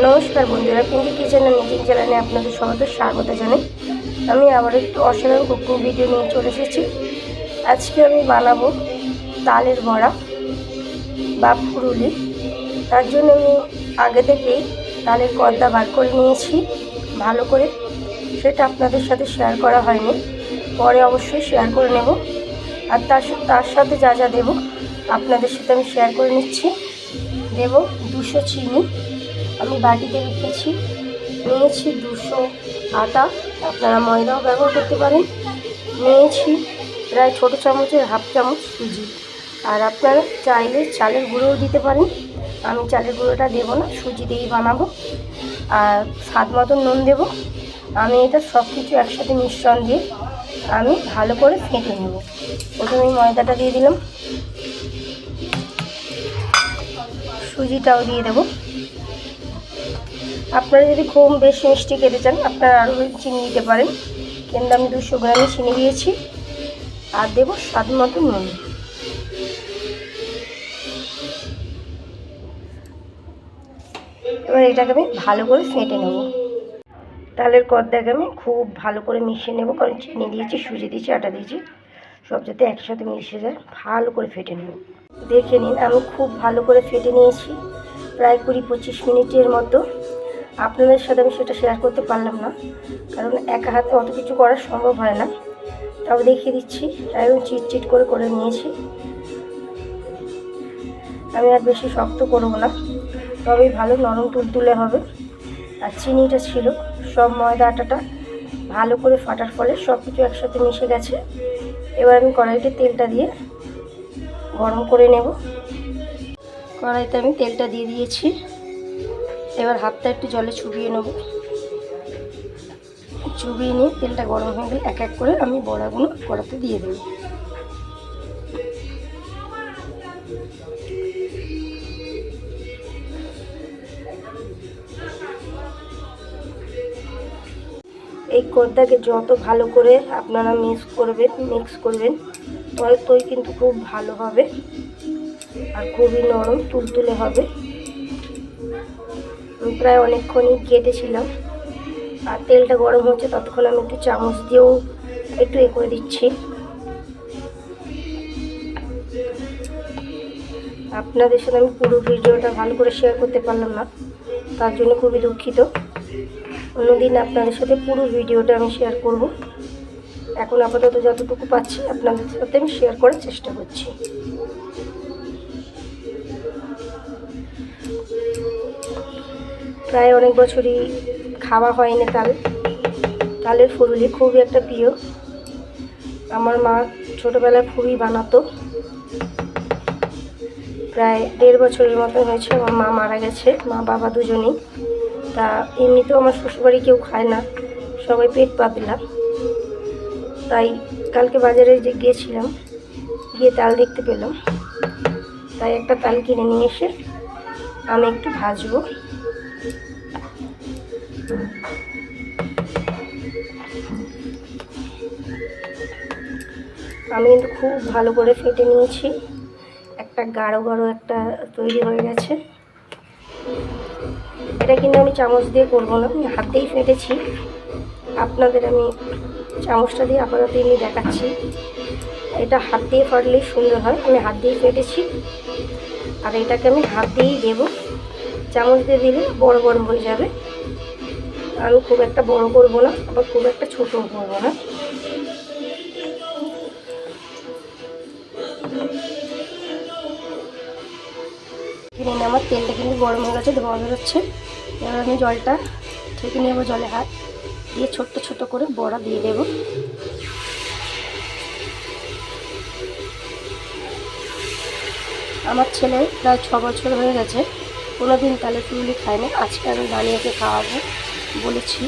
নমস্কার বন্ধুরা, Pinki kitchen and making চ্যানেলে আপনাদের সবাইকে স্বাগত জানাই। আমি আবার একটু অসাধারণ কুকিং ভিডিও নিয়ে চলে এসেছি। আজকে আমি বানাবো তালের বড়া বা ফুরুলি। তার জন্য আমি আগে থেকেই তালের কর্দা বার করে নিয়েছি ভালো করে। সেটা আপনাদের সাথে শেয়ার করা হয়নি, পরে অবশ্যই শেয়ার করে নেব। আর তার সাথে যা যা দেবো আপনাদের সাথে আমি শেয়ার করে নিচ্ছি। দেব 200 চিনি, আমি বাটিতে রেখেছি। নিয়েছি 200 আটা, আপনারা ময়দাও ব্যবহার করতে পারেন। নিয়েছি প্রায় ছোটো চামচের হাফ চামচ সুজি, আর আপনারা চাইলে চালের গুঁড়োও দিতে পারেন। আমি চালের গুঁড়োটা দেবো না, সুজি দিয়েই বানাবো। আর স্বাদ মতো নুন দেবো। আমি এটা সব কিছু একসাথে মিশ্রণ দিয়ে আমি ভালো করে ফেটে নেব। প্রথমে ময়দাটা দিয়ে দিলাম, সুজিটাও দিয়ে দেবো। আপনারা যদি খুব বেশি মিষ্টি খেতে চান আপনারা আরও চিনি দিতে পারেন, কিন্তু আমি 200 গ্রামই চিনি দিয়েছি। আর দেবো স্বাদ মতো নুন। এবার এটাকে আমি ভালো করে ফেটে নেব। তালের কর্দাকে আমি খুব ভালো করে মিশিয়ে নেব, কারণ চিনি দিয়েছি, সুজি দিয়েছি, আটা দিয়েছি, সব যাতে একসাথে মিশে যায়। ভালো করে ফেটে নেব। দেখে নিন, আমি খুব ভালো করে ফেটে নিয়েছি, প্রায় 20-25 মিনিটের মতো। আপনাদের সাথে আমি সেটা শেয়ার করতে পারলাম না, কারণ একা হাতে অত কিছু করা সম্ভব হয় না। তাও দেখিয়ে দিচ্ছি, একদম চিটচিট করে নিয়েছি। আমি আর বেশি শক্ত করব না, তবেই ভালো নরম তুলতুলে হবে। আর চিনিটা ছিল, সব ময়দা আটাটা ভালো করে ফাটার ফলে সব কিছু একসাথে মিশে গেছে। এবার আমি কড়াইতে তেলটা দিয়ে গরম করে নেব। কড়াইতে আমি তেলটা দিয়ে দিয়েছি। এবার হাতটা একটু জলে চুবিয়ে নেব। চুবিয়ে নিয়ে তেলটা গরম হয়ে গেলে এক এক করে আমি বড়াগুলো কড়াতে দিয়ে দেব। এই কর্দাকে যত ভালো করে আপনারা মিক্স করবেন ততই কিন্তু খুব ভালো হবে আর খুবই নরম তুলতুলে হবে। আমি প্রায় অনেকক্ষণই কেটেছিলাম, আর তেলটা গরম হচ্ছে ততক্ষণ আমি একটু চামচ দিয়েও একটু করে দিচ্ছি। আপনাদের সাথে আমি পুরো ভিডিওটা ভালো করে শেয়ার করতে পারলাম না, তার জন্য খুবই দুঃখিত। অন্যদিন আপনাদের সাথে পুরো ভিডিওটা আমি শেয়ার করব। এখন আপাতত যতটুকু পাচ্ছি আপনাদের সাথে আমি শেয়ার করার চেষ্টা করছি। প্রায় অনেক বছরই খাওয়া হয়নি তালের ফুরুলি, খুবই একটা প্রিয়। আমার মা ছোটোবেলায় খুবই বানাতো। প্রায় 1.5 বছরের মতো হয়েছে আমার মা মারা গেছে, মা বাবা দুজনেই। তা এমনিতেও আমার শ্বশুরবাড়ি কেউ খায় না, সবাই পেট পাতলা। তাই কালকে বাজারে গিয়েছিলাম, গিয়ে তাল দেখতে পেলাম, তাই একটা তাল কিনে নিয়ে এসে আমি একটু ভাজবো। আমি কিন্তু খুব ভালো করে ফেটে নিয়েছি, একটা গাঢ় একটা তৈরি হয়ে গেছে। এটা কিন্তু আমি চামচ দিয়ে করবো না, আমি হাত দিয়েই ফেটেছি। আপনাদের আমি চামচটা দিয়ে আপাতত এমনি দেখাচ্ছি। এটা হাত দিয়ে ফাটলেই সুন্দর হয়, আমি হাত দিয়েই ফেটেছি। আর এটাকে আমি হাত দিয়েই দেবো, চামচ দিয়ে দিলে বড় হয়ে যাবে। আমি খুব একটা বড় করবো না, আবার খুব একটা ছোটও করবো না। আমার তেলটা কিন্তু গরম হয়ে গেছে, ধোয়া বেরোচ্ছে। এবার আমি জলটা ঠেকে নেব, জলে হাত দিয়ে ছোট্ট করে বড়া দিয়ে দেব। আমার ছেলে প্রায় 6 বছর হয়ে গেছে, কোনো দিন তালের ফুরুলি খায়নি। আজকে আমি বানিয়ে ওকে খাওয়াবো বলেছি।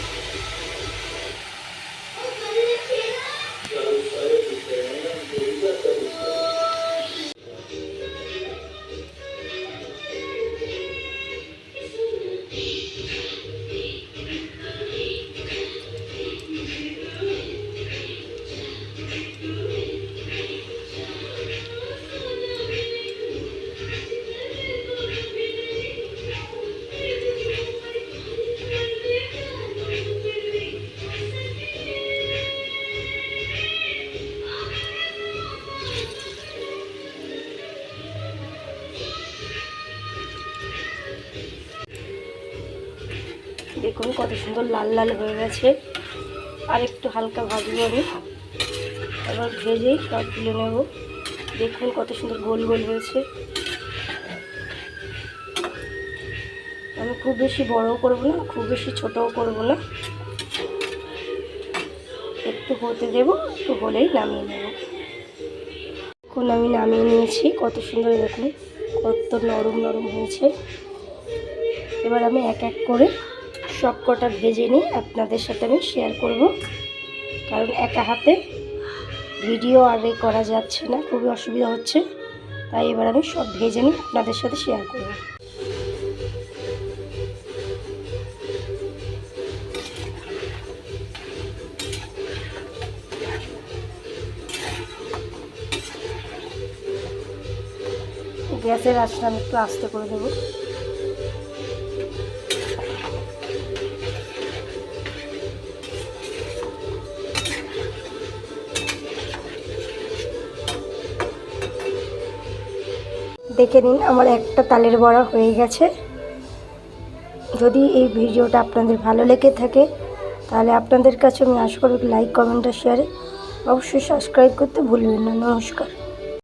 দেখুন কত সুন্দর লাল লাল হয়ে গেছে। আর একটু হালকা ভাজবো আমি, এবার ভেজেই সব তুলে নেব। দেখুন কত সুন্দর গোল গোল হয়েছে। আমি খুব বেশি বড়ও করব না, খুব বেশি ছোটও করব না, একটু হতে দেব, একটু হলেই নামিয়ে নেব। এখন আমি নামিয়ে নিয়েছি, কত সুন্দর দেখুন কত নরম নরম হয়েছে। এবার আমি এক এক করে সব কটা ভেজে নিই, আপনাদের সাথে আমি শেয়ার করব, কারণ একা হাতে ভিডিও আর করা যাচ্ছে না, খুবই অসুবিধা হচ্ছে। তাই এবার আমি সব ভেজে নিই, আপনাদের সাথে শেয়ার করব। গ্যাসের আঁচটা আমি একটু আস্তে করে দেবো। দেখে নিন আমার একটা তালের বড়া হয়ে গেছে। যদি এই ভিডিওটা আপনাদের ভালো লেগে থাকে তাহলে আপনাদের কাছে আমি আশা করি লাইক কমেন্ট আর শেয়ারে অবশ্যই সাবস্ক্রাইব করতে ভুলবেন না। নমস্কার।